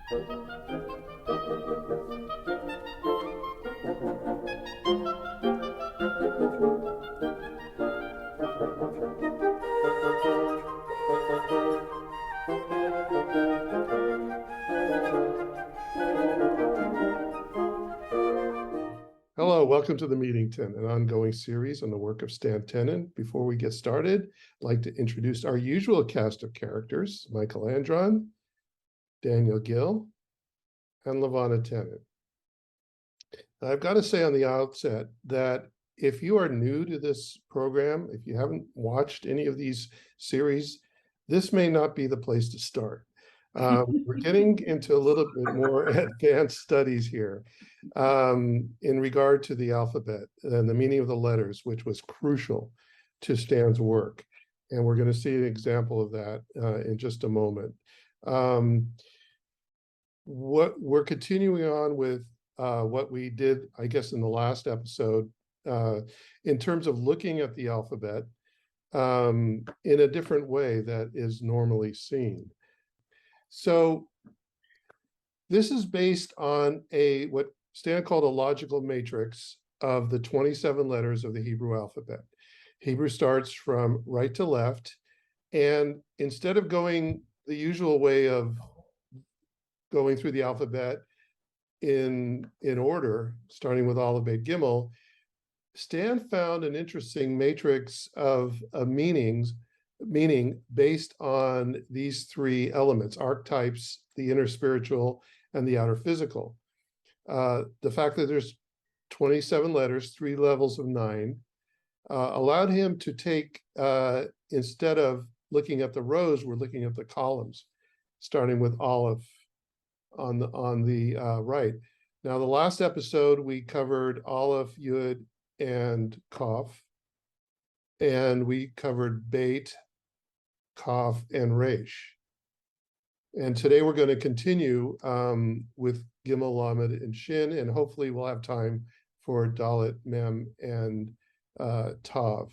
Hello, welcome to the Meeting 10, an ongoing series on the work of Stan Tenen. Before we get started, I'd like to introduce our usual cast of characters, Michael Andron, Daniel Gill, and Levana Tenen. I've got to say on the outset that if you are new to this program, if you haven't watched any of these series, this may not be the place to start. We're getting into a little bit more advanced studies here in regard to the alphabet and the meaning of the letters, which was crucial to Stan's work. And we're going to see an example of that in just a moment. What we're continuing on with what we did, I guess, in the last episode, in terms of looking at the alphabet in a different way that is normally seen. So this is based on what Stan called a logical matrix of the 27 letters of the Hebrew alphabet. Hebrew starts from right to left, and instead of going the usual way of going through the alphabet in order, starting with Aleph, Bet, Gimmel, Stan found an interesting matrix of meaning based on these three elements: archetypes, the inner spiritual, and the outer physical. The fact that there's 27 letters, 3 levels of 9, allowed him to take, instead of looking at the rows, we're looking at the columns, starting with Aleph on the right. Now, the last episode, we covered Aleph, Yud, and Kaf, and we covered Beit, Kaf, and Resh. And today we're going to continue with Gimmel, Lamed, and Shin, and hopefully we'll have time for Dalet, Mem, and Tav.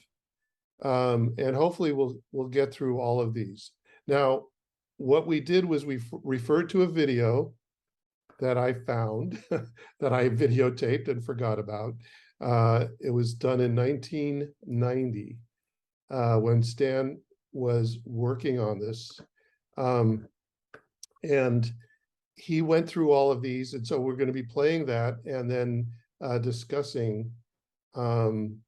And hopefully we'll get through all of these. Now, what we did was we referred to a video that I found, that I videotaped and forgot about. It was done in 1990 when Stan was working on this. And he went through all of these. And so we're going to be playing that and then discussing them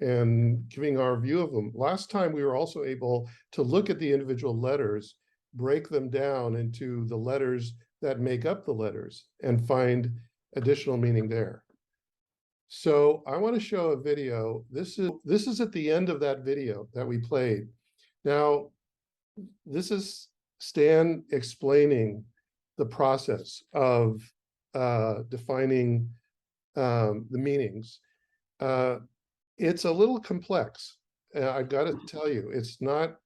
and giving our view of them. Last time we were also able to look at the individual letters, break them down into the letters that make up the letters and find additional meaning there. So I want to show a video. This is at the end of that video that we played. Now, this is Stan explaining the process of defining the meanings. It's a little complex. I've got to tell you, it's not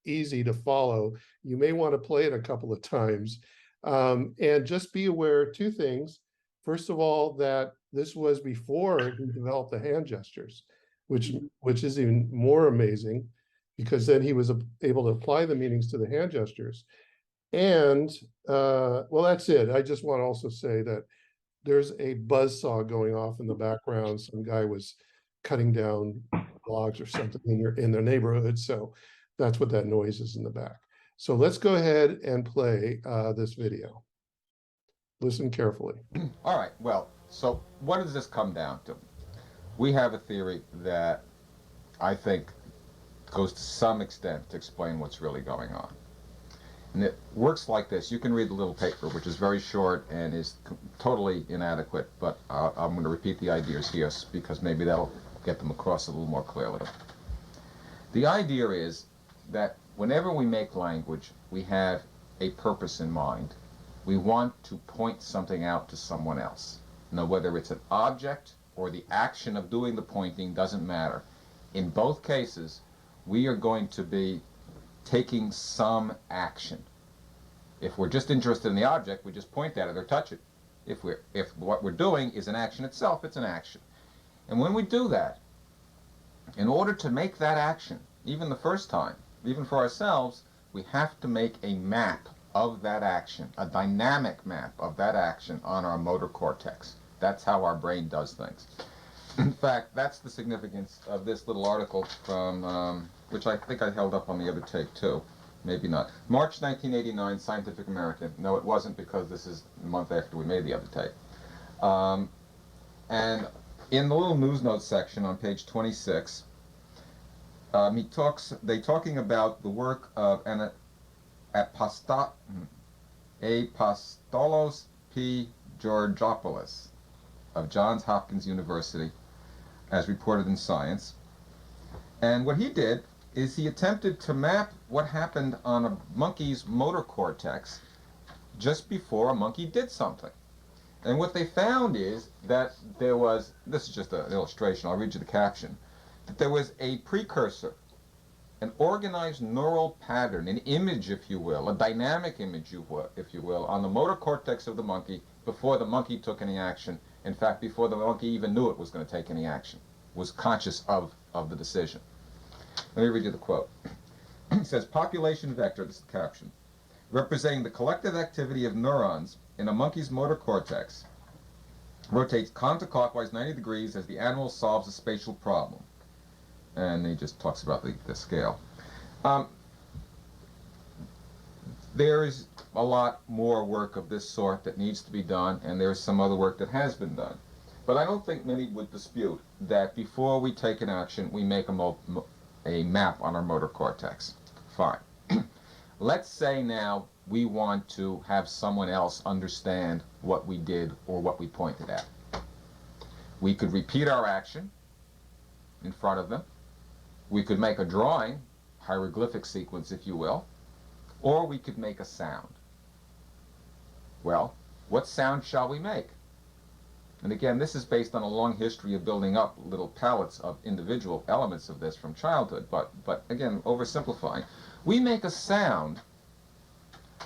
easy to follow. You may want to play it a couple of times. And just be aware of 2 things. First of all, that this was before he developed the hand gestures, which is even more amazing, because then he was able to apply the meanings to the hand gestures. And, well, that's it. I just want to also say that there's a buzzsaw going off in the background. Some guy was cutting down logs or something in their neighborhood. So that's what that noise is in the back. So let's go ahead and play this video. Listen carefully. All right, well, so what does this come down to? We have a theory that I think goes to some extent to explain what's really going on. And it works like this. You can read the little paper, which is very short and is totally inadequate, but I'm going to repeat the ideas here because maybe that'll get them across a little more clearly. The idea is that whenever we make language, we have a purpose in mind. We want to point something out to someone else. Now, whether it's an object or the action of doing the pointing doesn't matter. In both cases, we are going to be taking some action. If we're just interested in the object, we just point at it or touch it. If what we're doing is an action itself, it's an action. And when we do that, in order to make that action, even the first time, even for ourselves, we have to make a map of that action, a dynamic map of that action on our motor cortex. That's how our brain does things. In fact, that's the significance of this little article from, which I think I held up on the other tape too. Maybe not. March 1989, Scientific American. No, it wasn't, because this is a month after we made the other tape. And in the little news notes section on page 26, they talking about the work of an Apostolos P. Georgopoulos of Johns Hopkins University, as reported in Science. And what he did is he attempted to map what happened on a monkey's motor cortex just before a monkey did something. And what they found is that there was, this is just an illustration, I'll read you the caption, that there was a precursor, an organized neural pattern, an image, if you will, a dynamic image, if you will, on the motor cortex of the monkey before the monkey took any action. In fact, before the monkey even knew it was going to take any action, was conscious of the decision. Let me read you the quote. It says, population vector, this is the caption, representing the collective activity of neurons in a monkey's motor cortex, rotates counterclockwise 90 degrees as the animal solves a spatial problem. And he just talks about the scale. There is a lot more work of this sort that needs to be done, and there's some other work that has been done. But I don't think many would dispute that before we take an action, we make a map on our motor cortex. Fine. Let's say now we want to have someone else understand what we did or what we pointed at. We could repeat our action in front of them. We could make a drawing, hieroglyphic sequence, if you will, or we could make a sound. Well, what sound shall we make? And again, this is based on a long history of building up little palettes of individual elements of this from childhood, but again, oversimplifying. We make a sound,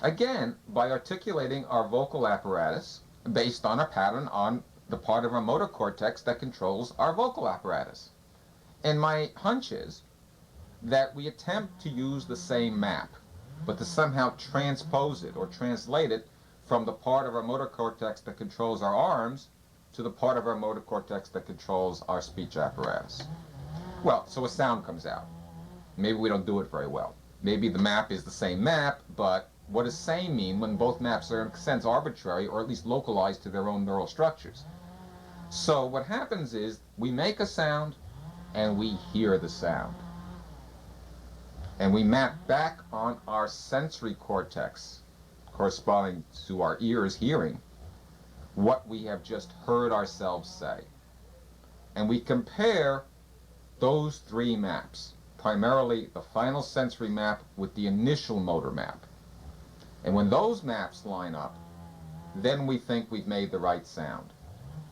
again, by articulating our vocal apparatus based on a pattern on the part of our motor cortex that controls our vocal apparatus. And my hunch is that we attempt to use the same map, but to somehow transpose it or translate it from the part of our motor cortex that controls our arms to the part of our motor cortex that controls our speech apparatus. Well, so a sound comes out. Maybe we don't do it very well. Maybe the map is the same map, but what does same mean when both maps are in a sense arbitrary or at least localized to their own neural structures? So what happens is we make a sound and we hear the sound. And we map back on our sensory cortex, corresponding to our ears hearing, what we have just heard ourselves say. And we compare those three maps, primarily the final sensory map with the initial motor map. And when those maps line up, then we think we've made the right sound.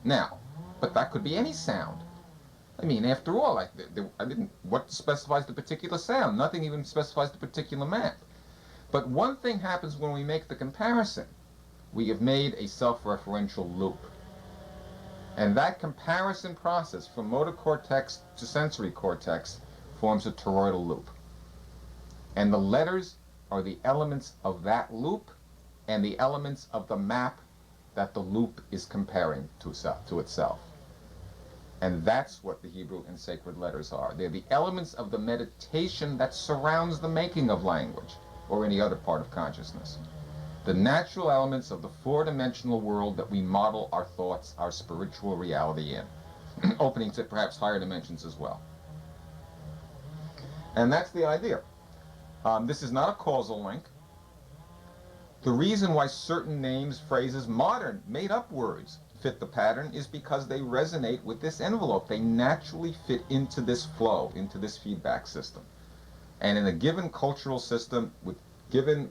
Now, but that could be any sound. I mean, after all, I didn't, what specifies the particular sound? Nothing even specifies the particular map. But one thing happens when we make the comparison. We have made a self-referential loop. And that comparison process from motor cortex to sensory cortex forms a toroidal loop. And the letters are the elements of that loop and the elements of the map that the loop is comparing to itself. And that's what the Hebrew and sacred letters are. They're the elements of the meditation that surrounds the making of language or any other part of consciousness. The natural elements of the four-dimensional world that we model our thoughts, our spiritual reality in, opening to perhaps higher dimensions as well. And that's the idea. This is not a causal link. The reason why certain names, phrases, modern, made-up words fit the pattern is because they resonate with this envelope. They naturally fit into this flow, into this feedback system. And in a given cultural system, with given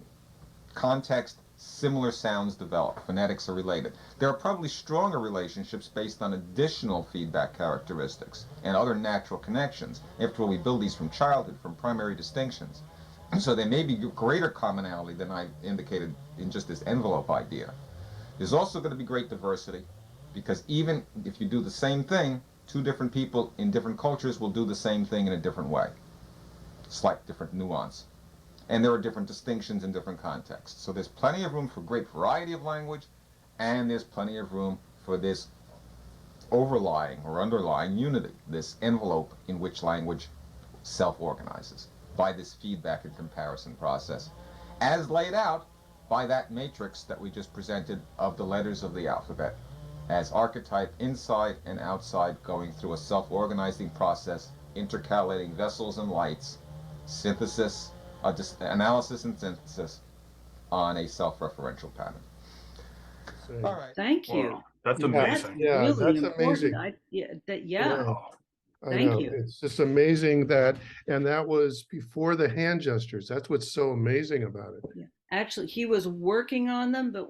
context, similar sounds develop. Phonetics are related. There are probably stronger relationships based on additional feedback characteristics and other natural connections. After all, we build these from childhood, from primary distinctions. So there may be greater commonality than I indicated in just this envelope idea. There's also going to be great diversity, because even if you do the same thing, two different people in different cultures will do the same thing in a different way. Slight different nuance. And there are different distinctions in different contexts. So there's plenty of room for great variety of language, and there's plenty of room for this overlying or underlying unity, this envelope in which language self-organizes by this feedback and comparison process, as laid out by that matrix that we just presented of the letters of the alphabet as archetype inside and outside, going through a self-organizing process, intercalating vessels and lights, synthesis, analysis and synthesis on a self-referential pattern. All right. Thank you. Wow, that's Yeah. That's amazing. Yeah, really that's important. amazing. Yeah. Wow. I Thank know. you. It's just amazing that, and that was before the hand gestures. That's what's so amazing about it. Yeah. Actually, he was working on them, but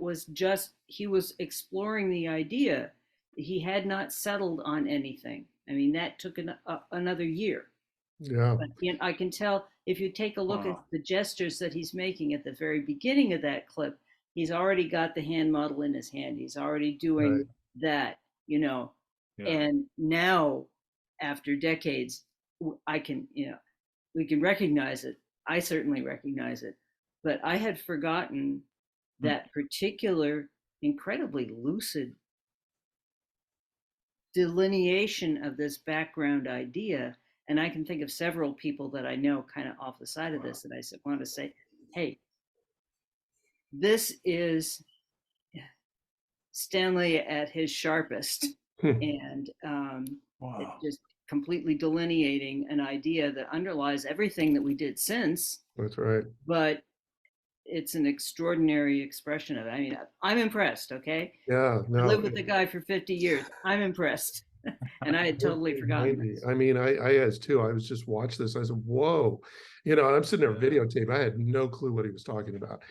he was exploring the idea. He had not settled on anything. I mean, that took another year. Yeah, But I can tell if you take a look at Wow. the gestures that he's making at the very beginning of that clip, he's already got the hand model in his hand. He's already doing right. that, Yeah. and now after decades, I can, we can recognize it. I certainly recognize it, but I had forgotten that particular incredibly lucid delineation of this background idea. And I can think of several people that I know kind of off the side of this that I want to say, hey, this is Stanley at his sharpest. And Wow. it just completely delineating an idea that underlies everything that we did since, That's right. but it's an extraordinary expression of it. I mean, I'm impressed, okay? Yeah, I no. lived with the guy for 50 years. I'm impressed. And I had totally forgotten this. I mean, I as too. I was just watched this. I said, "Whoa!" I'm sitting there videotape. I had no clue what he was talking about.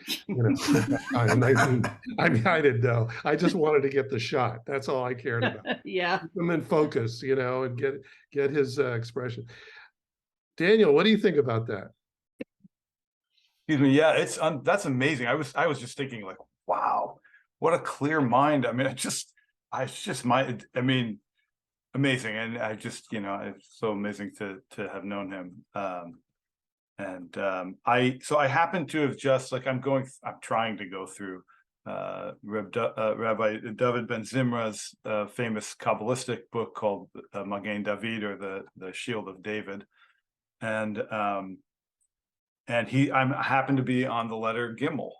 I mean, I didn't know. I just wanted to get the shot. That's all I cared about. Yeah. Keep him in focus, and get his expression. Daniel, what do you think about that? Excuse me. Yeah, that's amazing. I was just thinking like, wow, what a clear mind. I mean, amazing. And I just, it's so amazing to have known him. I happen to have just like, I'm trying to go through Rabbi David Ben Zimra's famous Kabbalistic book called Magen David, or the Shield of David. And I happen to be on the letter Gimmel.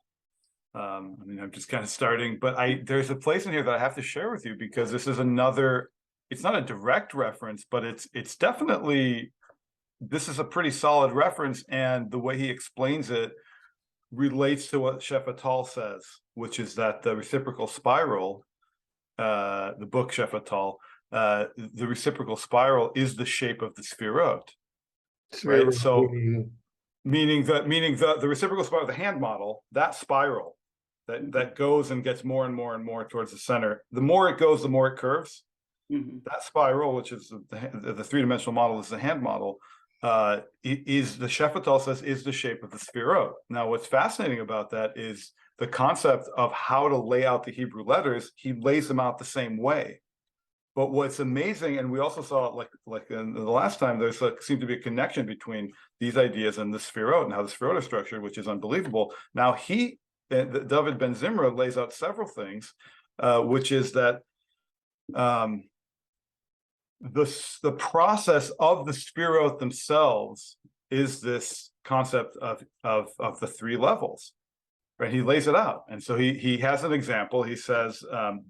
I'm just kind of starting, but there's a place in here that I have to share with you, because this is it's not a direct reference, but it's definitely, this is a pretty solid reference, and the way he explains it relates to what Shefatal says, which is that the reciprocal spiral, the book Shefatal, the reciprocal spiral is the shape of the Sfirot, right? So meaning the reciprocal spiral, the hand model, that spiral that goes and gets more and more and more towards the center. The more it goes, the more it curves. Mm-hmm. That spiral, which is the three-dimensional model, is the hand model. Is the Shefatal says is the shape of the Sfirot. Now, what's fascinating about that is the concept of how to lay out the Hebrew letters. He lays them out the same way. But what's amazing, and we also saw like in the last time, there's seemed to be a connection between these ideas and the Sfirot and how the Sfirot are structured, which is unbelievable. Now David Ben Zimra lays out several things, which is that the process of the Sfirot themselves is this concept of the three levels. Right, he lays it out, and so he has an example. He says,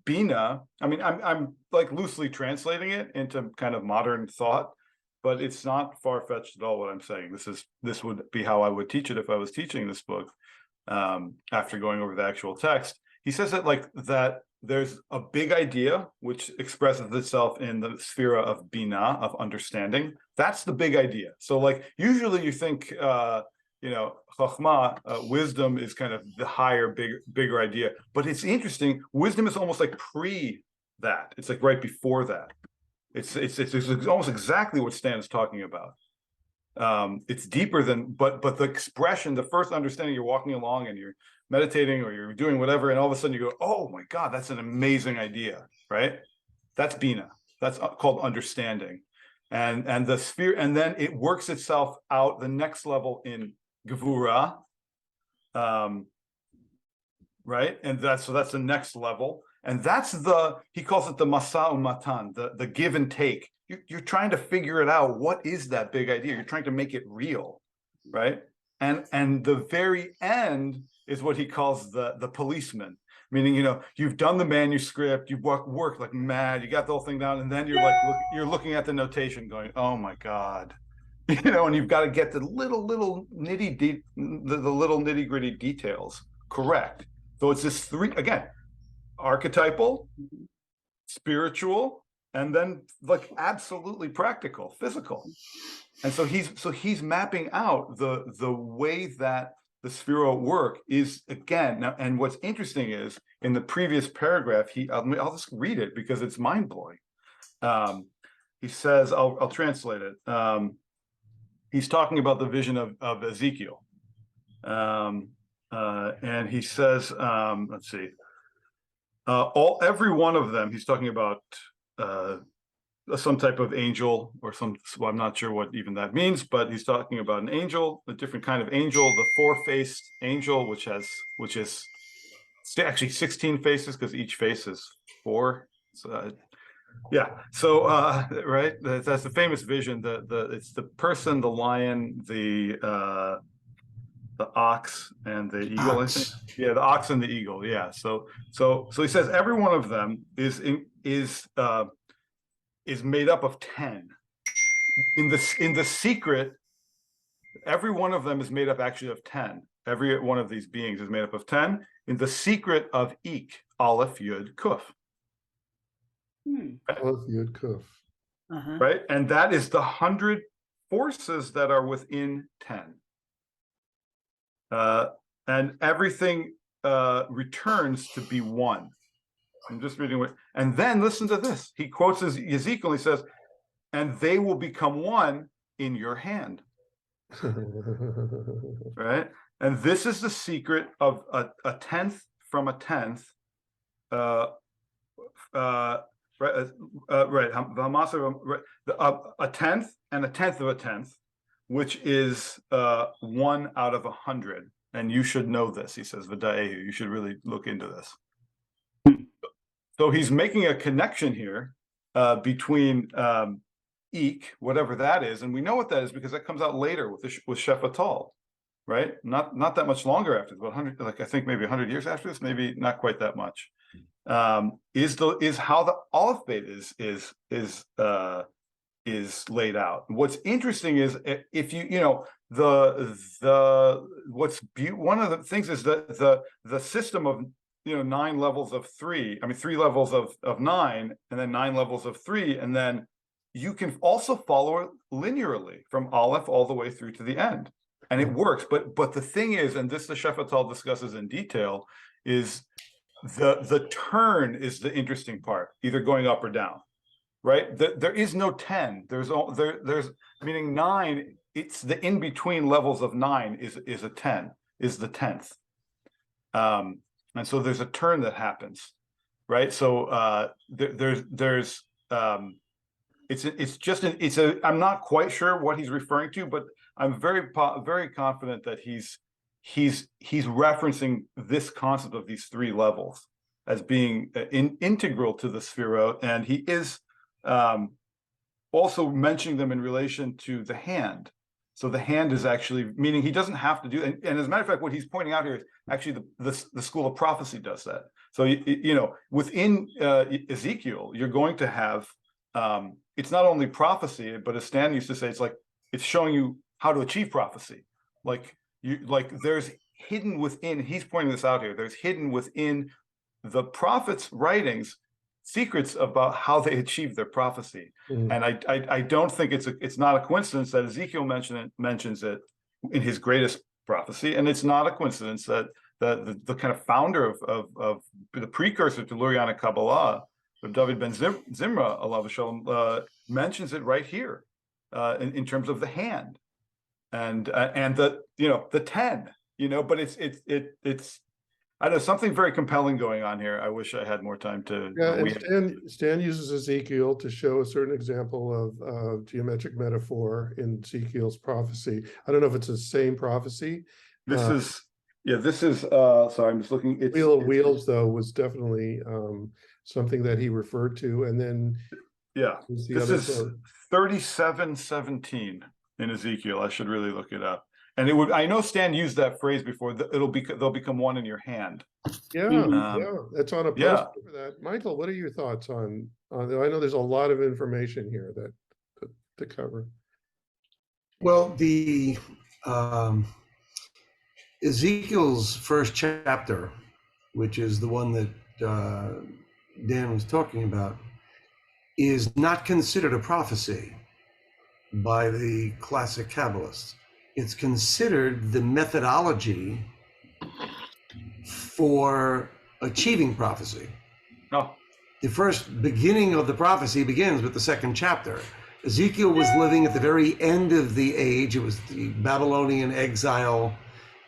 "Bina." I mean, I'm like loosely translating it into kind of modern thought, but it's not far-fetched at all what I'm saying. This would be how I would teach it if I was teaching this book. After going over the actual text, he says that there's a big idea which expresses itself in the sphere of Bina, of understanding. That's the big idea. So, like usually you think. Chachma, wisdom is kind of the higher, bigger idea. But it's interesting. Wisdom is almost like pre that. It's like right before that. It's almost exactly what Stan is talking about. It's deeper than, but the expression, the first understanding, you're walking along and you're meditating or you're doing whatever, and all of a sudden you go, oh my God, that's an amazing idea, right? That's Bina. That's called understanding. And the sphere, and then it works itself out the next level in Gevura, right? And that's the next level. And that's he calls it the Masa Matan, the give and take. You're trying to figure it out. What is that big idea? You're trying to make it real, right? And the very end is what he calls the policeman, meaning, you've done the manuscript, you've worked like mad, you got the whole thing down, and then you're looking at the notation going, oh my God, and you've got to get the little the little nitty gritty details correct. So it's this three, again, archetypal, spiritual, and then like absolutely practical, physical. And so he's mapping out the way that the Sphirot work is, again, now, and what's interesting is in the previous paragraph, I'll just read it because it's mind-blowing. He says, I'll translate it. He's talking about the vision of Ezekiel. And he says, let's see, every one of them, he's talking about some type of angel or well, I'm not sure what even that means, but he's talking about an angel, a different kind of angel, the four-faced angel, which is actually 16 faces because each face is 4. So, yeah. So, right. That's the famous vision. It's the person, the lion, the ox, and the eagle. Ox. I think. Yeah, the ox and the eagle. Yeah. So he says every one of them is made up of 10. In the secret, every one of them is made up actually of 10. Every one of these beings is made up of 10. In the secret of Ik, Aleph, Yud, Kuf. Aleph, Yud, Kuf. Right? And that is the 100 forces that are within 10. And everything returns to be one. I'm just reading what, and then listen to this. He quotes Ezekiel, he says, and they will become one in your hand. Right? And this is the secret of a tenth from a tenth. Right, a tenth and a tenth of a tenth, which is 1 out of 100. And you should know this, he says, V'da'ehu, you should really look into this. So he's making a connection here between Ik, whatever that is, and we know what that is because that comes out later with Shefatal, right? Not that much longer after, about 100, like I think maybe 100 years after this, maybe not quite that much. Is how the Aleph Beit is laid out. What's interesting is if one of the things is that the system of 9 levels of 3, 3 levels of 9, and then 9 levels of 3, and then you can also follow it linearly from Aleph all the way through to the end, and it works. But the thing is, and this the Shefatal discusses in detail, is the turn is the interesting part, either going up or down, right? There is no 10. There's meaning 9. It's the in between levels of 9 is a 10, is the 10th. And so there's a turn that happens, right? So I'm not quite sure what he's referring to, but I'm very confident that he's referencing this concept of these 3 levels as being integral to the Sphirot, and he is also mentioning them in relation to the hand. So the hand is actually, meaning he doesn't have to do, and as a matter of fact, what he's pointing out here is actually the school of prophecy does that. So, within Ezekiel, you're going to have, it's not only prophecy, but as Stan used to say, it's showing you how to achieve prophecy. There's hidden within, he's pointing this out here, there's hidden within the prophets' writings secrets about how they achieve their prophecy. And I don't think it's not a coincidence that Ezekiel mentions it in his greatest prophecy, and it's not a coincidence that the kind of founder of the precursor to Lurianic Kabbalah, David ben Zimra, alav shalom, mentions it right here in terms of the hand and the 10, but it's I don't know, something very compelling going on here. I wish I had more time to. Yeah, and Stan uses Ezekiel to show a certain example of geometric metaphor in Ezekiel's prophecy. I don't know if it's the same prophecy. This is Yeah, this is, sorry, I'm just looking, it's. Wheel of Wheels, though, was definitely something that he referred to, and then Yeah, was the this other is quote. 37:17 in Ezekiel. I should really look it up. And it would, I know Stan used that phrase before, they'll become one in your hand. Yeah, Mhm. yeah, that's on a yeah. poster for that. Michael, what are your thoughts on, I know there's a lot of information here that to cover. Well, the Ezekiel's first chapter, which is the one that Dan was talking about, is not considered a prophecy by the classic Kabbalists. It's considered the methodology for achieving prophecy. Oh, The first beginning of the prophecy begins with the second chapter. Ezekiel was living at the very end of the age. It was the Babylonian exile.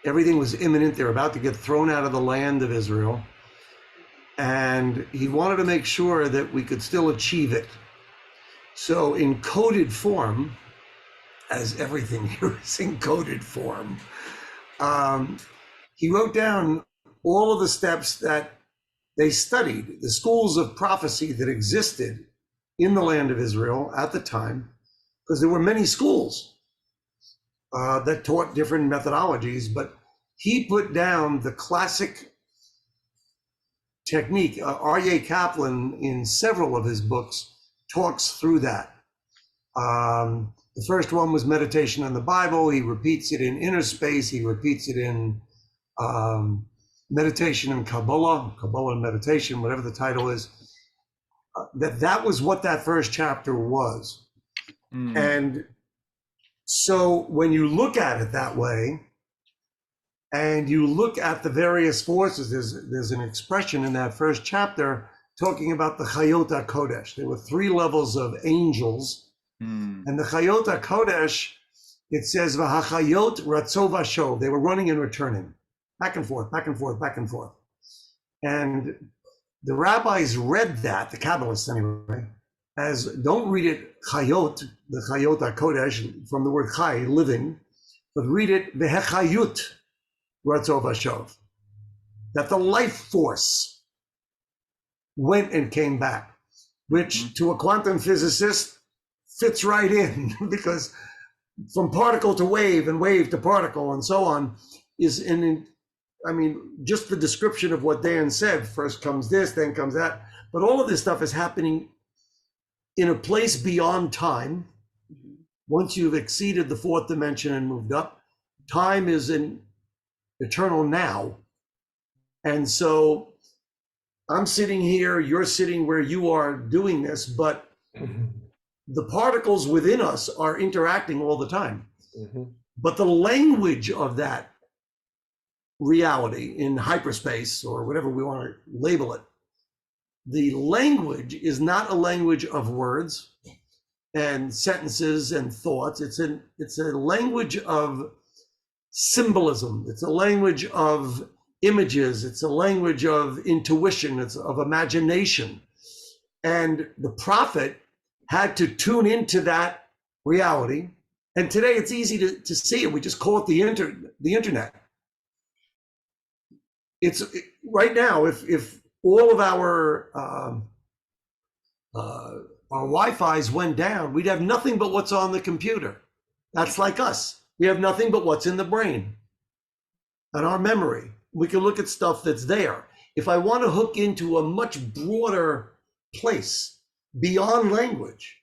Everything was imminent. They were about to get thrown out of the land of Israel. And he wanted to make sure that we could still achieve it. So in coded form, as everything here is in coded form, he wrote down all of the steps that they studied, the schools of prophecy that existed in the land of Israel at the time, because there were many schools that taught different methodologies, but he put down the classic technique. R.A. Kaplan, in several of his books, talks through that. The first one was meditation on the Bible. He repeats it in Inner Space. He repeats it in meditation and Kabbalah and meditation, whatever the title is. That was what that first chapter was. And so when you look at it that way, and you look at the various forces, there's an expression in that first chapter talking about the Chayot HaKodesh. There were 3 levels of angels. And the Chayot HaKodesh, it says, V'hachayot ratzo v'ashov. They were running and returning, back and forth, back and forth, back and forth. And the rabbis read that, the Kabbalists anyway, as, don't read it Chayot, the Chayot HaKodesh, from the word Chay, living, but read it V'hechayut ratzo v'ashov. That the life force went and came back, which to a quantum physicist fits right in, because from particle to wave and wave to particle and so on is just the description of what Dan said. First comes this, then comes that, but all of this stuff is happening in a place beyond time. Once you've exceeded the 4th dimension and moved up, time is an eternal now. And so I'm sitting here, you're sitting where you are doing this, but the particles within us are interacting all the time. But the language of that reality in hyperspace, or whatever we want to label it, the language is not a language of words and sentences and thoughts. It's a language of symbolism. It's a language of images. It's a language of intuition. It's of imagination. And the prophet had to tune into that reality. And today it's easy to see it. We just call it the internet. It's right now, if all of our Wi-Fi's went down, we'd have nothing but what's on the computer. That's like us. We have nothing but what's in the brain and our memory. We can look at stuff that's there. If I want to hook into a much broader place beyond language,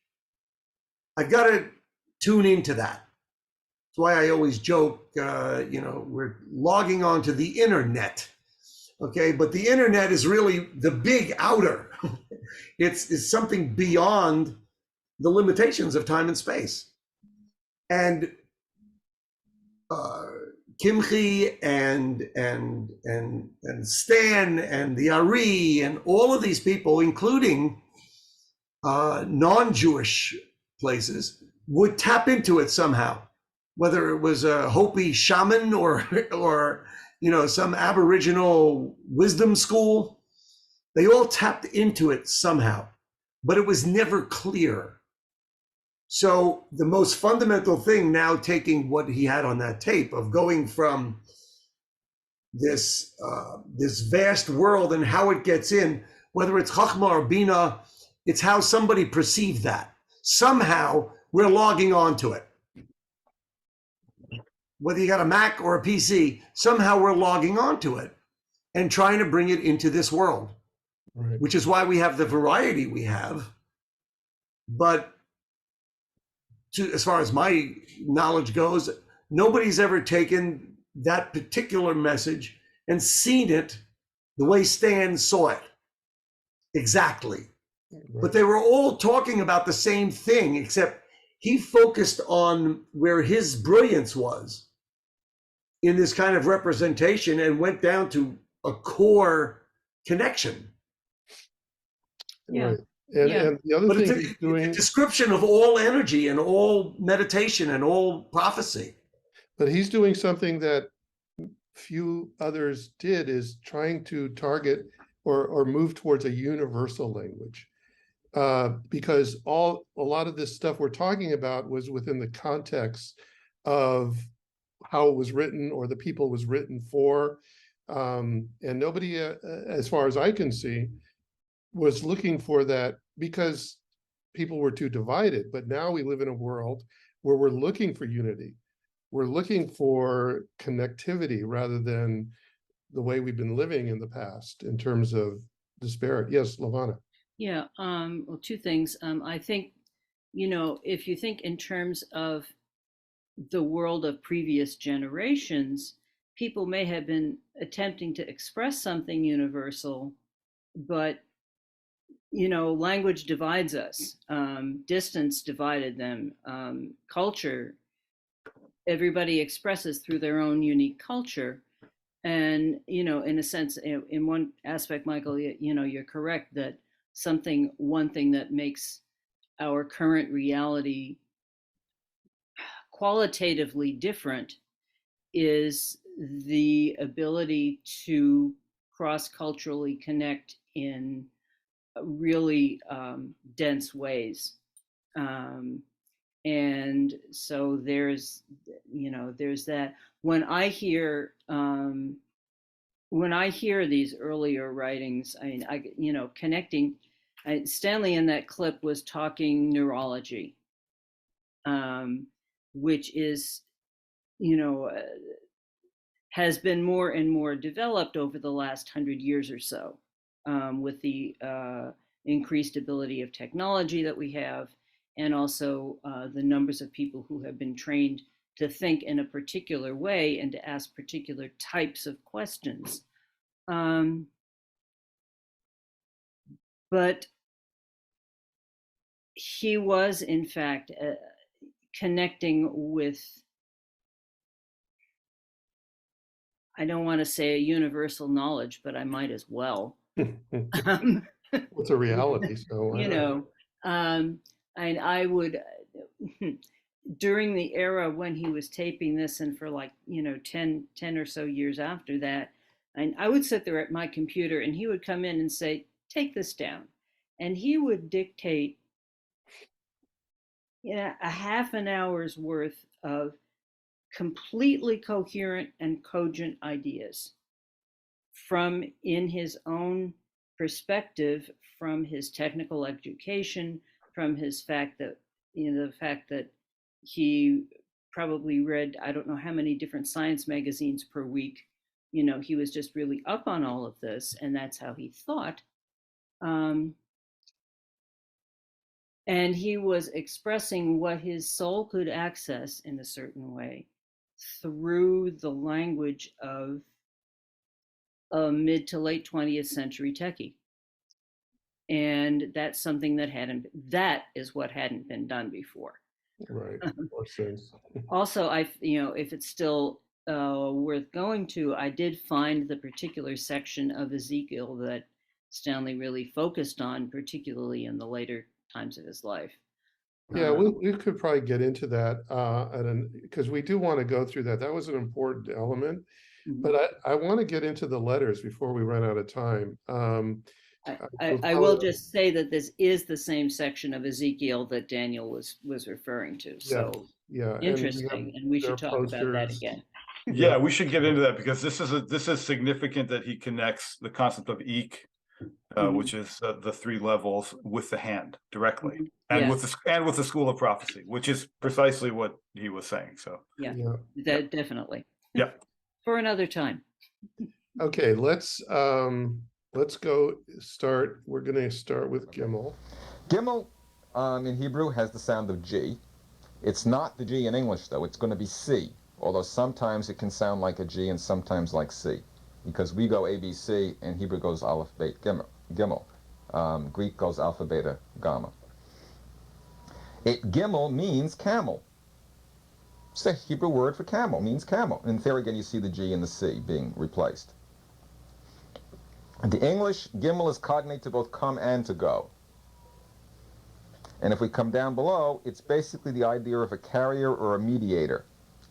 I've got to tune into that. That's why I always joke, we're logging onto the internet, okay? But the internet is really the big outer. It's something beyond the limitations of time and space. And Kimchi and Stan and the Ari and all of these people, including non-Jewish places, would tap into it somehow, whether it was a Hopi shaman or some Aboriginal wisdom school. They all tapped into it somehow, but it was never clear. So the most fundamental thing, now taking what he had on that tape of going from this vast world and how it gets in, whether it's Chachma or Bina, it's how somebody perceived that. Somehow we're logging on to it. Whether you got a Mac or a PC, somehow we're logging on to it and trying to bring it into this world, Right. which is why we have the variety we have. But as far as my knowledge goes, nobody's ever taken that particular message and seen it the way Stan saw it. Exactly. Right. But they were all talking about the same thing, except he focused on where his brilliance was in this kind of representation and went down to a core connection. Yeah. Right. And, Yeah. and the other But thing it's he's a doing, description of all energy and all meditation and all prophecy. but he's doing something that few others did, is trying to target or move towards a universal language. Because a lot of this stuff we're talking about was within the context of how it was written or the people it was written for. And nobody, as far as I can see, was looking for that because people were too divided. But now we live in a world where we're looking for unity. We're looking for connectivity rather than the way we've been living in the past in terms of disparity. Yes, Lavana. Yeah. Well, two things. I think, if you think in terms of the world of previous generations, people may have been attempting to express something universal, but language divides us. Distance divided them. Culture, everybody expresses through their own unique culture. And, in a sense, in one aspect, Michael, you're correct that one thing that makes our current reality qualitatively different is the ability to cross-culturally connect in really dense ways. And so there's that. When I hear these earlier writings, connecting, Stanley in that clip was talking neurology, which is, has been more and more developed over the last 100 years or so, with the increased ability of technology that we have, and also the numbers of people who have been trained to think in a particular way and to ask particular types of questions. But he was, in fact, connecting with, I don't want to say a universal knowledge, but I might as well. It's a reality. So and I would, during the era when he was taping this, and for 10 or so years after that, and I would sit there at my computer and he would come in and say, take this down. And he would dictate a half an hour's worth of completely coherent and cogent ideas from in his own perspective, from his technical education, from his fact that the fact that he probably read I don't know how many different science magazines per week. He was just really up on all of this, and that's how he thought. And he was expressing what his soul could access in a certain way through the language of a mid to late 20th century techie. And that's something that is what hadn't been done before. right. More sense. Also, if it's still worth going to, I did find the particular section of Ezekiel that Stanley really focused on, particularly in the later times of his life. Yeah, we could probably get into that because we do want to go through that. That was an important element. But I want to get into the letters before we run out of time. I will just say that this is the same section of Ezekiel that Daniel was referring to. So yeah, interesting, and we should talk about that again. Yeah, we should get into that because this is significant that he connects the concept of eek, which is the three levels, with the hand directly, and Yes. with the school of prophecy, which is precisely what he was saying. So Yeah, Yeah. definitely. yeah, For another time. Okay, let's go start. We're gonna start with Gimmel. Gimmel in Hebrew has the sound of G. It's not the G in English, though. It's going to be C, although sometimes it can sound like a G and sometimes like C, because we go A, B, C, and Hebrew goes Aleph, Bet, Gimmel. Greek goes Alpha, Beta, Gamma. Gimmel means camel. It's the Hebrew word for camel, means camel. And there again, you see the G and the C being replaced. In the English, Gimmel is cognate to both come and to go. And if we come down below, it's basically the idea of a carrier or a mediator.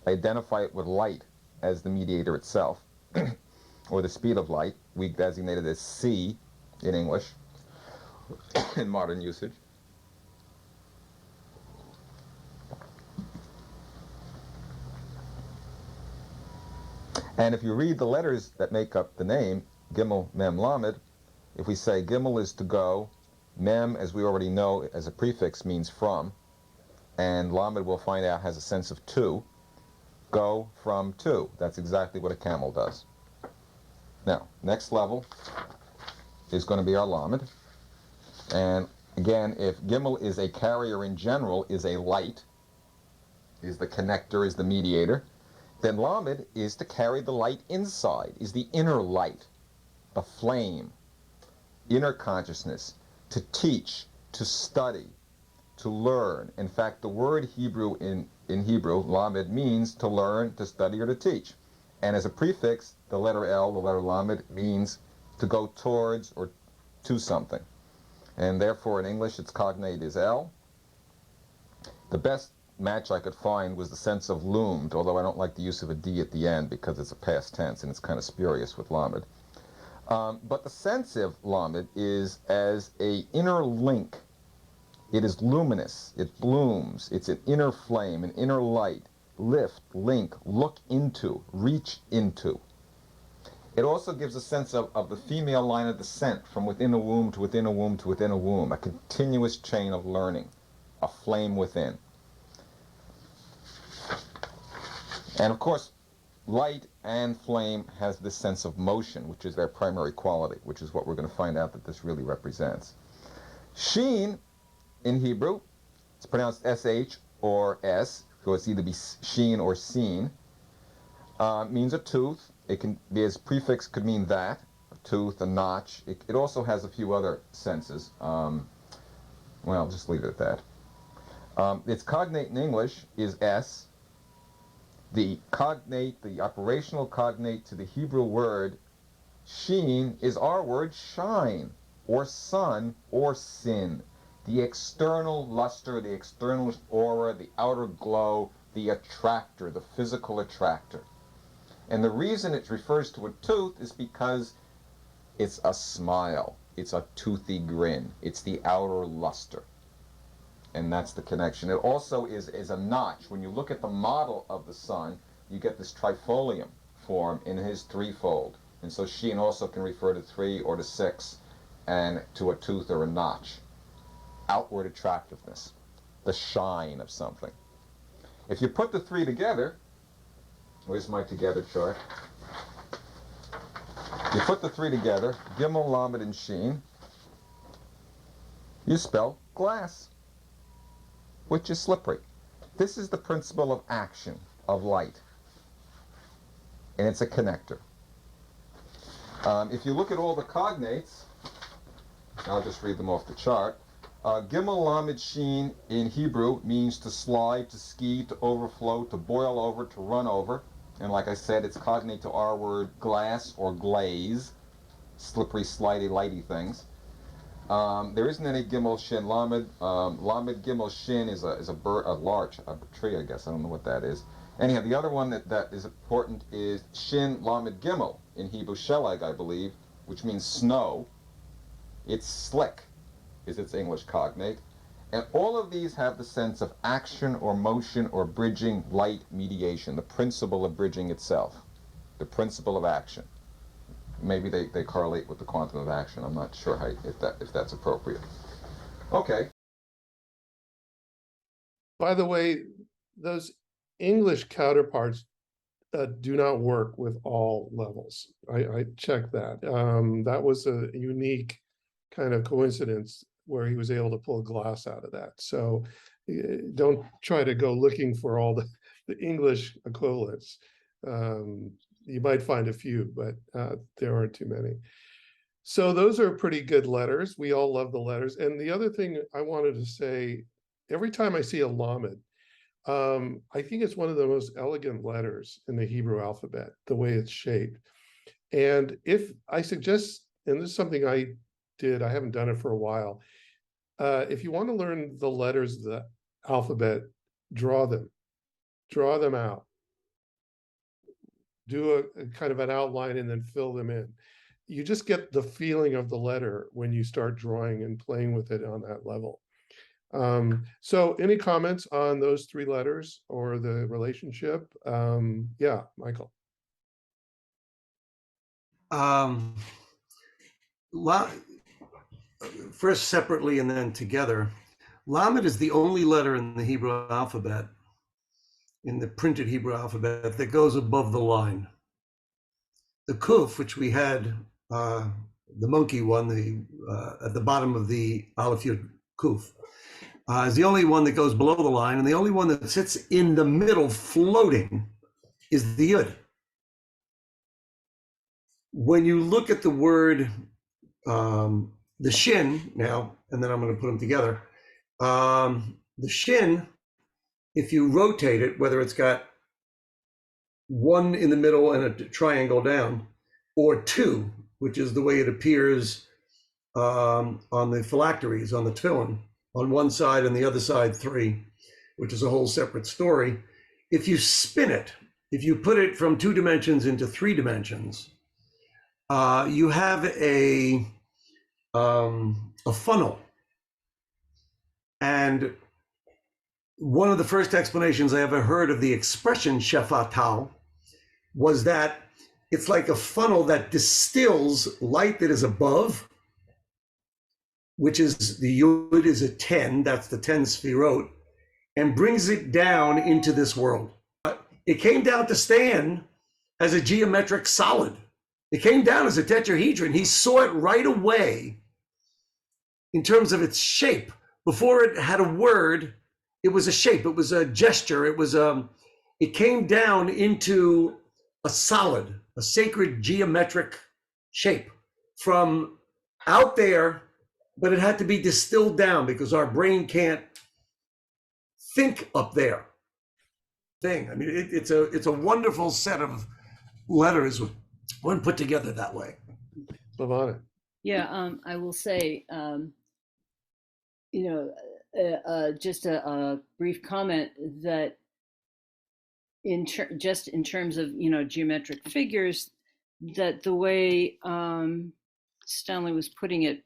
I identify it with light as the mediator itself, or the speed of light. We designate it as c in English, in modern usage. And if you read the letters that make up the name, Gimmel, Mem, Lamed, if we say Gimmel is to go, Mem, as we already know, as a prefix means from, and Lamed, we'll find out, has a sense of to. Go, from, to. That's exactly what a camel does. Now, next level is going to be our Lamed. And again, if Gimmel is a carrier in general, is a light, is the connector, is the mediator, then Lamed is to carry the light inside, is the inner light, the flame, inner consciousness, to teach, to study, to learn. In fact, the word Hebrew in Hebrew, Lamed, means to learn, to study, or to teach. And as a prefix, the letter L, the letter Lamed, means to go towards or to something. And therefore, in English, its cognate is L. The best match I could find was the sense of loomed, although I don't like the use of a D at the end because it's a past tense and it's kind of spurious with Lamed. But the sense of Lamed is as an inner link. It is luminous, it blooms, it's an inner flame, an inner light, lift, link, look into, reach into. It also gives a sense of the female line of descent from within a womb to within a womb to within a womb, a continuous chain of learning, a flame within. And of course, light and flame has this sense of motion, which is their primary quality, which is what we're going to find out that this really represents. Shin, in Hebrew, it's pronounced SH or S, so it's either be Shin or Seen, means a tooth. It can be, as prefix could mean that, a tooth, a notch. It also has a few other senses. Well, I'll just leave it at that. Its cognate in English is S. The cognate, the operational cognate to the Hebrew word Shin is our word shine, or sun, or sin. The external luster, the external aura, the outer glow, the attractor, the physical attractor. And the reason it refers to a tooth is because it's a smile. It's a toothy grin. It's the outer luster. And that's the connection. It also is a notch. When you look at the model of the sun, you get this trifolium form in his threefold. And so Shin also can refer to 3 or to 6 and to a tooth or a notch. Outward attractiveness, the shine of something. If you put the 3 together, where's my together chart? You put the 3 together, Gimmel, Lamed, and Shin, you spell glass, which is slippery. This is the principle of action, of light, and it's a connector. If you look at all the cognates, I'll just read them off the chart. Gimmel, Lamed, Shin in Hebrew means to slide, to ski, to overflow, to boil over, to run over. And like I said, it's cognate to our word glass or glaze, slippery, slidey, lighty things. There isn't any Gimmel, Shin, Lamed. Lamed, Gimmel, Shin is a bird, a larch, a tree, I guess. I don't know what that is. Anyhow, the other one that is important is Shin, Lamed, Gimmel in Hebrew, Shelag, I believe, which means snow. It's slick, is its English cognate. And all of these have the sense of action or motion or bridging, light, mediation, the principle of bridging itself, the principle of action. Maybe they correlate with the quantum of action. I'm not sure if that's appropriate. Okay. By the way, those English counterparts do not work with all levels. I checked that. That was a unique kind of coincidence where he was able to pull glass out of that. So don't try to go looking for all the English equivalents. You might find a few, but there aren't too many. So those are pretty good letters. We all love the letters. And the other thing I wanted to say, every time I see a lamed, I think it's one of the most elegant letters in the Hebrew alphabet, the way it's shaped. And if I suggest, and this is something I did, I haven't done it for a while. If you want to learn the letters of the alphabet, draw them out. Do a kind of an outline and then fill them in. You just get the feeling of the letter when you start drawing and playing with it on that level. So any comments on those three letters or the relationship? Yeah, Michael. First separately and then together. Lamed is the only letter in the Hebrew alphabet, in the printed Hebrew alphabet, that goes above the line. The Kuf, which we had, the monkey one, at the bottom of the Aleph Yud Kuf, is the only one that goes below the line, and the only one that sits in the middle floating is the Yud. When you look at the word, the Shin now, and then I'm going to put them together, the Shin, if you rotate it, whether it's got one in the middle and a triangle down, or two, which is the way it appears on the phylacteries, on the tefillin, on one side and the other side three, which is a whole separate story. If you spin it, if you put it from 2 dimensions into 3 dimensions, you have a funnel. And one of the first explanations I ever heard of the expression shefatau was that it's like a funnel that distills light that is above, which is the Yud is a 10, that's the 10 Sfirot, and brings it down into this world. It came down to stand as a geometric solid. It came down as a tetrahedron. He saw it right away in terms of its shape. Before it had a word, it was a shape, it was a gesture, it came down into a solid, a sacred geometric shape from out there, but it had to be distilled down because our brain can't think up there. I mean, it's a wonderful set of letters when put together that way. Lavana. Yeah, I will say, just a brief comment that just in terms of geometric figures, that the way Stanley was putting it,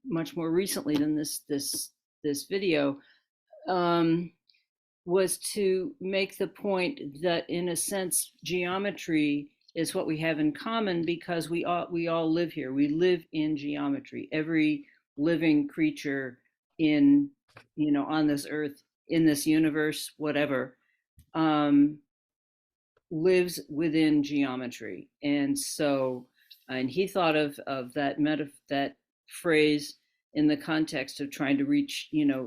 much more recently than this video, was to make the point that in a sense geometry is what we have in common because we all live here. We live in geometry. Every living creature in on this earth, in this universe, whatever, lives within geometry. And so, and he thought of that phrase in the context of trying to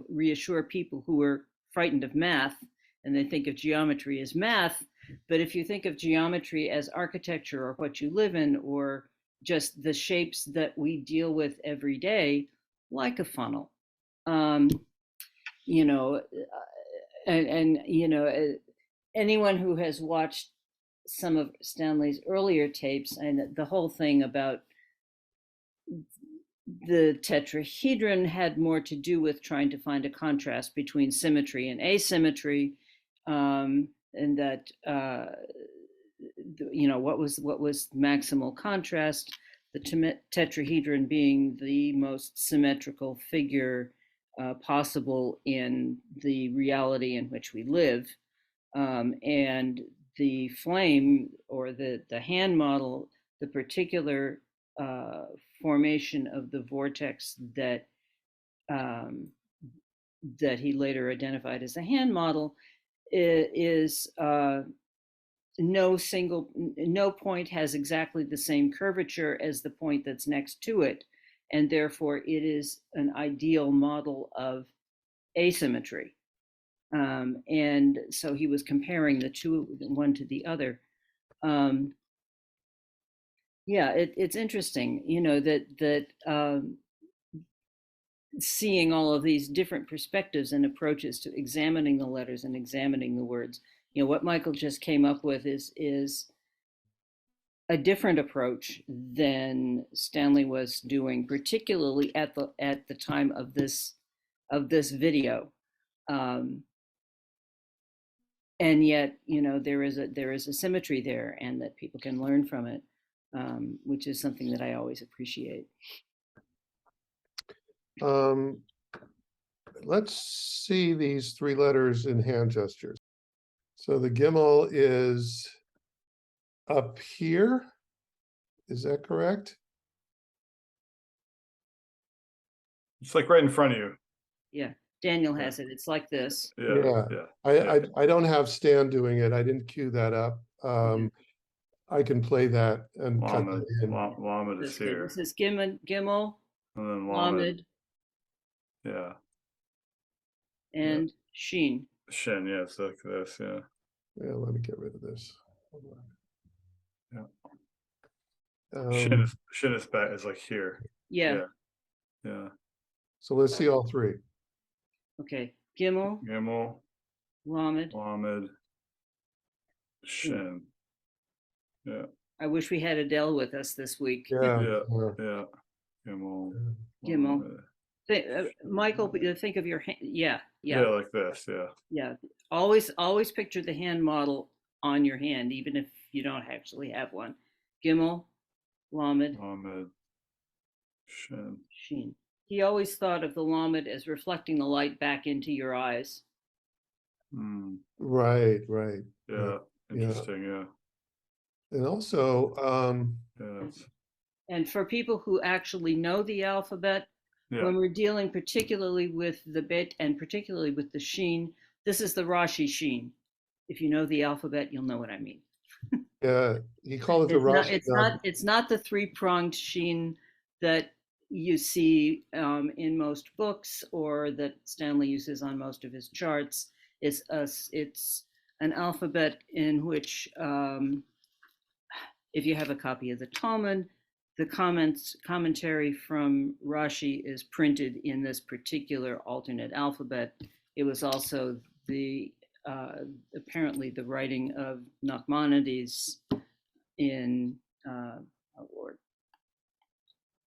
reassure people who are frightened of math, and they think of geometry as math. But if you think of geometry as architecture or what you live in, or just the shapes that we deal with every day, like a funnel, anyone who has watched some of Stanley's earlier tapes and the whole thing about the tetrahedron had more to do with trying to find a contrast between symmetry and asymmetry, and that what was maximal contrast, the tetrahedron being the most symmetrical figure possible in the reality in which we live. And the flame, or the hand model, the particular formation of the vortex that that he later identified as a hand model, is no point has exactly the same curvature as the point that's next to it, and therefore it is an ideal model of asymmetry. And so he was comparing the two, one to the other. Yeah, it's interesting, you know, that seeing all of these different perspectives and approaches to examining the letters and examining the words. You know, what Michael just came up with is a different approach than Stanley was doing, particularly at the time of this video. And yet, you know, there is a symmetry there, and that people can learn from it, which is something that I always appreciate. Let's see these three letters in hand gestures. So the Gimmel is up here. Is that correct? It's like right in front of you. Yeah, Daniel has it. It's like this. Yeah. I don't have Stan doing it. I didn't cue that up. I can play that and cut that in. Lamed is here. This is Gimmel, And then Lamed, yeah, and Shin. Shin, yeah, it's like this, yeah. Yeah, let me get rid of this. Yeah. Shin is back, is like here. Yeah. So let's see all three. Okay. Gimmel, Lamed, Shin. Yeah. I wish we had Adele with us this week. Yeah. Gimmel. Michael, think of your hand. Yeah, like this. Yeah. Always picture the hand model on your hand, even if you don't actually have one. Gimmel, Lamed, Shin. He always thought of the Lamed as reflecting the light back into your eyes. Right. Yeah. Interesting. Yeah. And also, and for people who actually know the alphabet, when we're dealing particularly with the Bet and particularly with the Shin, this is the Rashi Shin. If you know the alphabet, you'll know what I mean. Yeah, he called it the Rashi. It's not the three-pronged Shin that you see in most books, or that Stanley uses on most of his charts. It's an alphabet in which, if you have a copy of the Talmud, the commentary from Rashi is printed in this particular alternate alphabet. It was also apparently the writing of Nachmanides in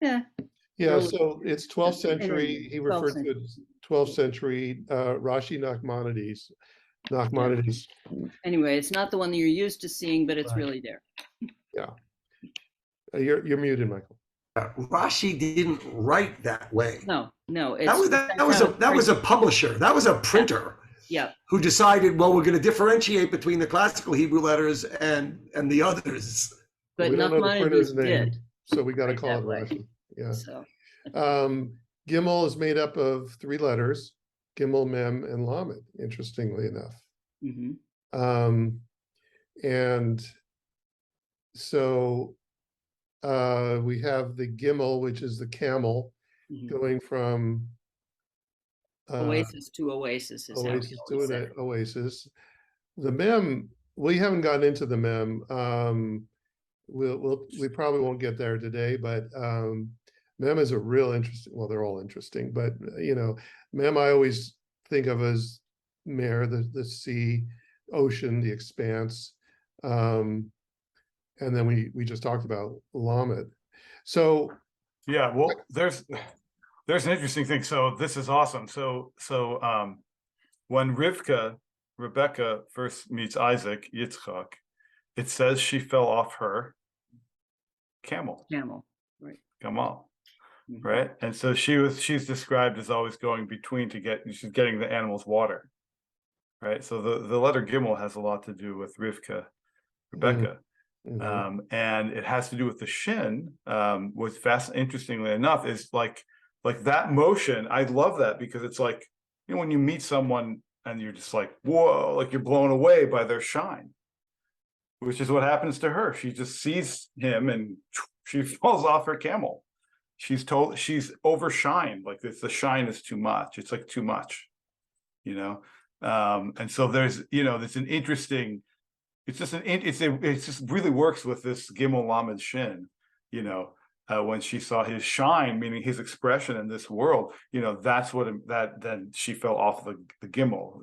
Yeah, so it's 12th century. He referred to it as 12th century Rashi Nachmanides. Anyway, it's not the one that you're used to seeing, but it's really there. Yeah. You're muted, Michael. Rashi didn't write that way. No. That was a publisher. That was a printer. Yeah. Who decided, well, we're going to differentiate between the classical Hebrew letters and the others. But Nachmanides did. So we got to call it Rashi. Yeah. So. Gimmel is made up of three letters: Gimmel, Mem, and Lamed. Interestingly enough. And so we have the Gimmel, which is the camel, going from oasis to oasis. Oasis to an oasis. The Mem, we haven't gotten into the Mem. We probably won't get there today, but Mem is a real interesting. Well, they're all interesting, but you know, Mem I always think of as Mer, the sea, ocean, the expanse. And then we just talked about Lamed. So yeah, well, there's an interesting thing. So this is awesome. So when Rebecca first meets Isaac, Yitzchak, it says she fell off her camel. Right. Gamal. right? And so she's described as always going between she's getting the animals water, right? So the letter Gimmel has a lot to do with Rebecca. Mhm. And it has to do with the Shin, which interestingly enough is like that motion. I love that because it's like, when you meet someone and you're just like, whoa, like you're blown away by their shine, which is what happens to her. She just sees him and she falls off her camel. She's overshined, like the shine is too much. It's like too much, and so there's, there's an interesting, it's just really works with this Gimel Lamed Shin, when she saw his shine, meaning his expression in this world, that's then she fell off the Gimel,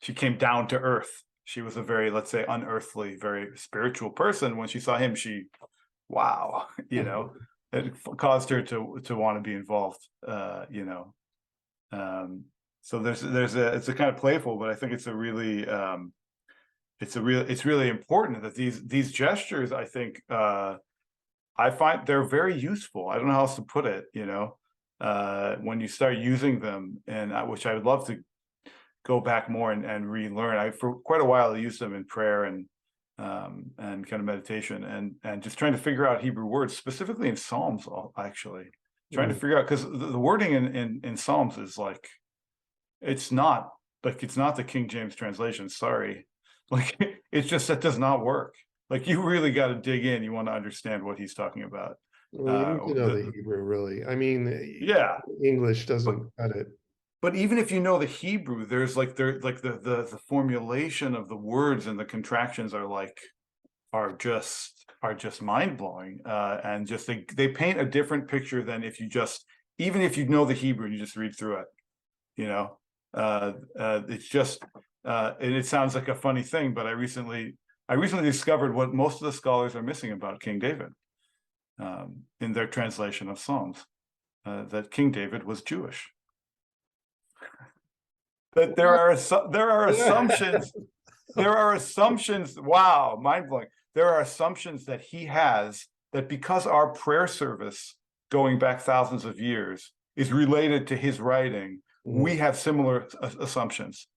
she came down to earth. She was a very, let's say, unearthly, very spiritual person. When she saw him, wow, it caused her to want to be involved, so it's a kind of playful, but I think it's a really, it's really important that these gestures, I think, I find they're very useful. I don't know how else to put it, when you start using them, and which I would love to go back more and relearn. For quite a while I used them in prayer and kind of meditation and just trying to figure out Hebrew words, specifically in Psalms, actually. Trying to figure out, because the wording in Psalms is like, it's not the King James translation, sorry. Like, it's just, that does not work. Like, you really got to dig in. You want to understand what he's talking about. Well, you need to know the Hebrew, really. I mean, Yeah, English doesn't cut it. but even if you know the Hebrew, there's like the formulation of the words and the contractions are just mind blowing, and just they paint a different picture than if you just, even if you know the Hebrew and you just read through it. It's just, and it sounds like a funny thing, but I recently discovered what most of the scholars are missing about King David, in their translation of Psalms, that King David was Jewish. That there are assumptions. There are assumptions. Wow, mind blowing. There are assumptions that he has, that because our prayer service going back thousands of years is related to his writing, we have similar assumptions,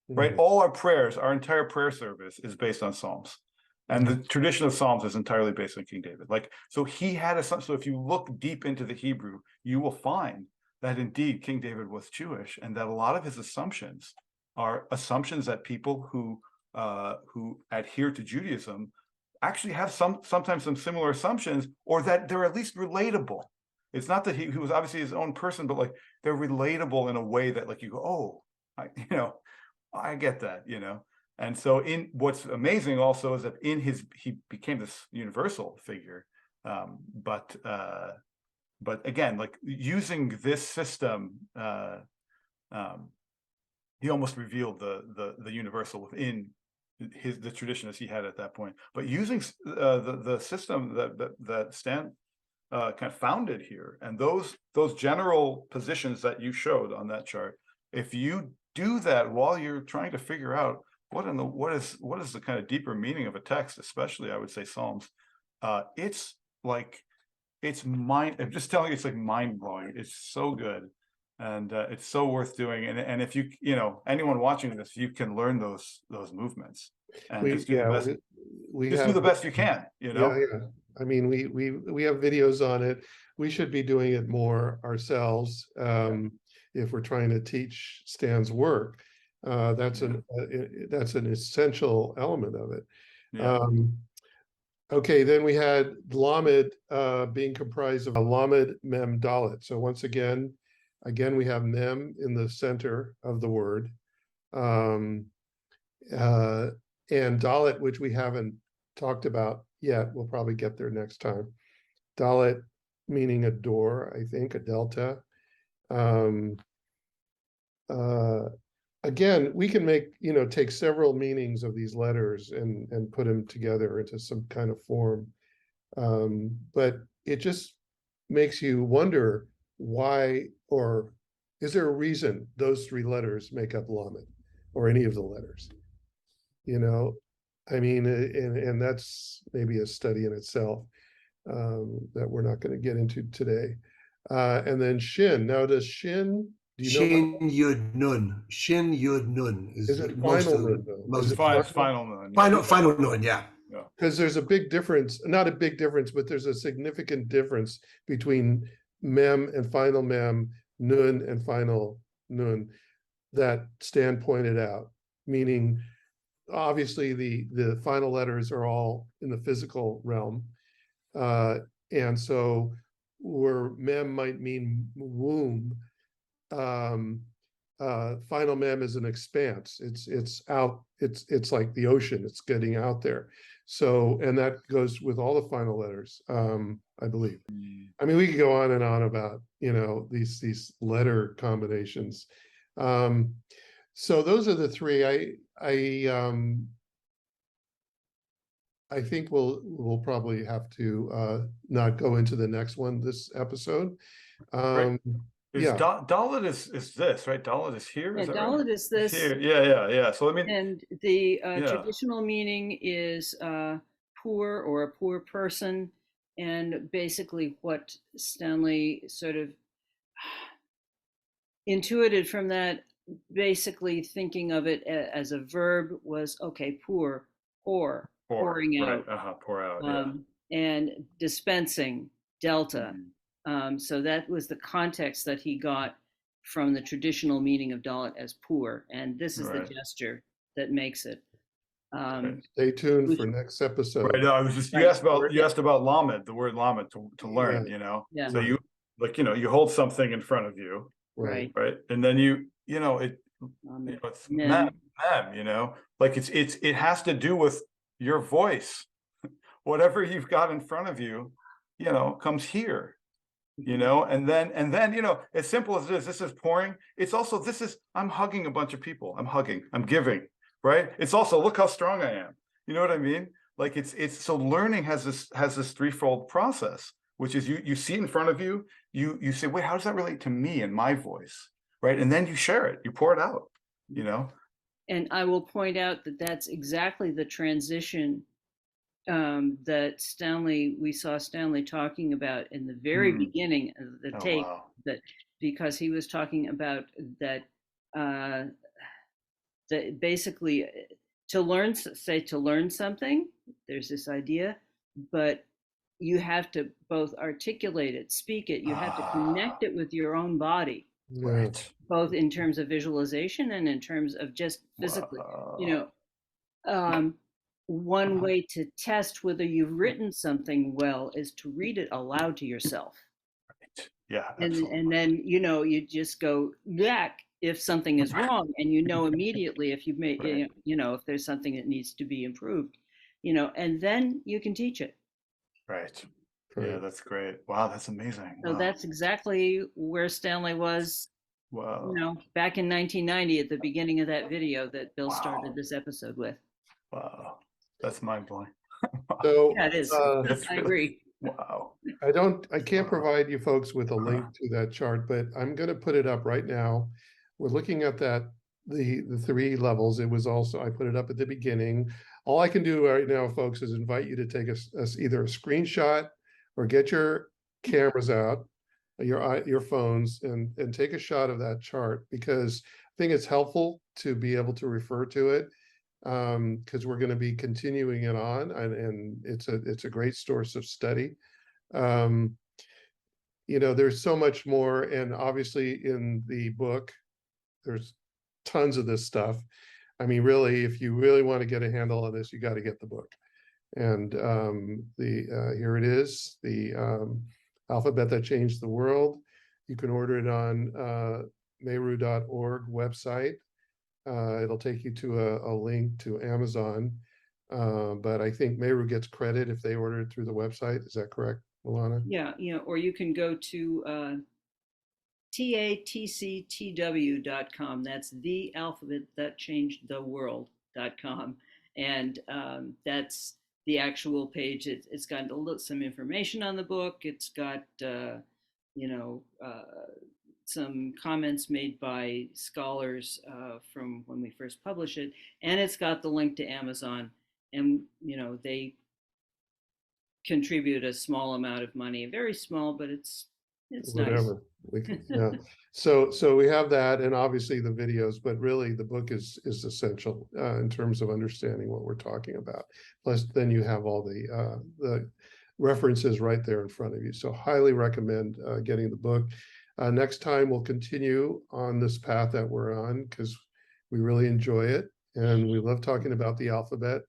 right? All our prayers, our entire prayer service is based on Psalms. And the tradition of Psalms is entirely based on King David. So he had a, so if you look deep into the Hebrew, you will find that indeed King David was Jewish, and that a lot of his assumptions are assumptions that people who adhere to Judaism actually have sometimes some similar assumptions, or that they're at least relatable. It's not that he was obviously his own person, but they're relatable in a way that you go, oh, I get that, And so what's amazing also is that he became this universal figure. But again, using this system, he almost revealed the universal within the tradition as he had at that point. But using the system that Stan kind of founded here, and those general positions that you showed on that chart, if you do that while you're trying to figure out what is the kind of deeper meaning of a text, especially I would say Psalms, it's I'm just telling you, it's mind blowing. It's so good, and it's so worth doing. And if you anyone watching this, you can learn those movements and just do the best. Do the best you can. Yeah. I mean, we have videos on it. We should be doing it more ourselves, if we're trying to teach Stan's work. That's an essential element of it. Yeah. Okay, then we had Lamed being comprised of Lamed, Mem, Dalet. So once again we have Mem in the center of the word, and Dalet, which we haven't talked about yet. We'll probably get there next time. Dalet meaning a door, I think, a delta. Again, we can take several meanings of these letters and put them together into some kind of form. But it just makes you wonder why, or is there a reason those three letters make up Lamed, or any of the letters? I mean, and that's maybe a study in itself, that we're not going to get into today. And then Shin. Now does Shin, do you know, Shin Yud Nun. Shin Yud Nun is is it most final of the nun though? most Is of it the It's final nun. Yeah. final Nun. Yeah. because there's a big difference, not a big difference, but there's a significant difference between mem and final mem, nun and final nun that Stan pointed out, meaning obviously the final letters are all in the physical realm. And so where mem might mean womb, final mem is an expanse. It's out, it's like the ocean, it's getting out there. So, and that goes with all the final letters, I believe. I mean, we could go on and on about, these letter combinations. So those are the three. I think we'll probably have to not go into the next one this episode. Right. Yeah. Dalit is this, right? Dalit is here. Yeah, Is that Dalit right? is this. Here. Yeah. So let me. And the Yeah. traditional meaning is poor or a poor person. And basically, what Stanley sort of intuited from that, basically thinking of it as a verb, was okay, pouring Right. out, Pour out. Yeah. and dispensing, delta. Mhm. So that was the context that he got from the traditional meaning of Dalit as poor, and this is the Right. gesture that makes it. Right. Stay tuned we for should- next episode. Right. No, I was just Right. you asked about lamed, the word lamed to learn. Yeah. Yeah. So you you hold something in front of you, Right. right, and then it's Mem. mem. Like it has to do with your voice. Whatever you've got in front of you, comes here. And then as simple as this is pouring. It's also I'm hugging a bunch of people. I'm giving, right? It's also, look how strong I am. You know what I mean? Like it's so learning has this threefold process, which is you see it in front of you, you say, wait, how does that relate to me and my voice? Right. And then you share it, you pour it out, And I will point out that that's exactly the transition that we saw Stanley talking about in the very beginning of the tape. Wow. That because he was talking about that that basically to learn something, there's this idea, but you have to both articulate it, speak it, you have to connect it with your own body, Right. both in terms of visualization and in terms of just physically. One way to test whether you've written something well is to read it aloud to yourself. Right. Yeah. And then you just go back if something is wrong, and immediately if you've made Right. if there's something that needs to be improved, and then you can teach it. Right. Yeah, that's great. Wow, that's amazing. So Wow. that's exactly where Stanley was. Wow. Back in 1990 at the beginning of that video that Bill Wow. started this episode with. Wow, that's mind blowing. So Yeah, it is. I agree. Wow. I can't provide you folks with a link to that chart, but I'm going to put it up right now. We're looking at the three levels. It was also, I put it up at the beginning. All I can do right now, folks, is invite you to take either a screenshot or get your cameras out, your phones, and take a shot of that chart, because I think it's helpful to be able to refer to it, because we're going to be continuing it on, and it's a great source of study. There's so much more, and obviously in the book there's tons of this stuff. I mean, really, if you really want to get a handle on this, you got to get the book. And here it is, the alphabet that changed the world. You can order it on meru.org website. It'll take you to a link to Amazon, but I think Meru gets credit if they order it through the website. Is that correct, Milana? Yeah, or you can go to tatctw.com. That's the alphabet that changed the world.com, and that's the actual page. It's got some information on the book. It's got some comments made by scholars from when we first published it, and it's got the link to Amazon, and they contribute a small amount of money, very small, but it's It's nice. whatever. Yeah. So we have that, and obviously the videos, but really the book is essential in terms of understanding what we're talking about. Plus, then you have all the references right there in front of you. So highly recommend getting the book. Next time we'll continue on this path that we're on, because we really enjoy it and we love talking about the alphabet.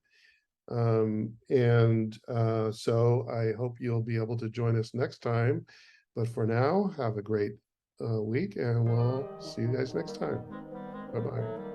So I hope you'll be able to join us next time. But for now, have a great week, and we'll see you guys next time. Bye-bye.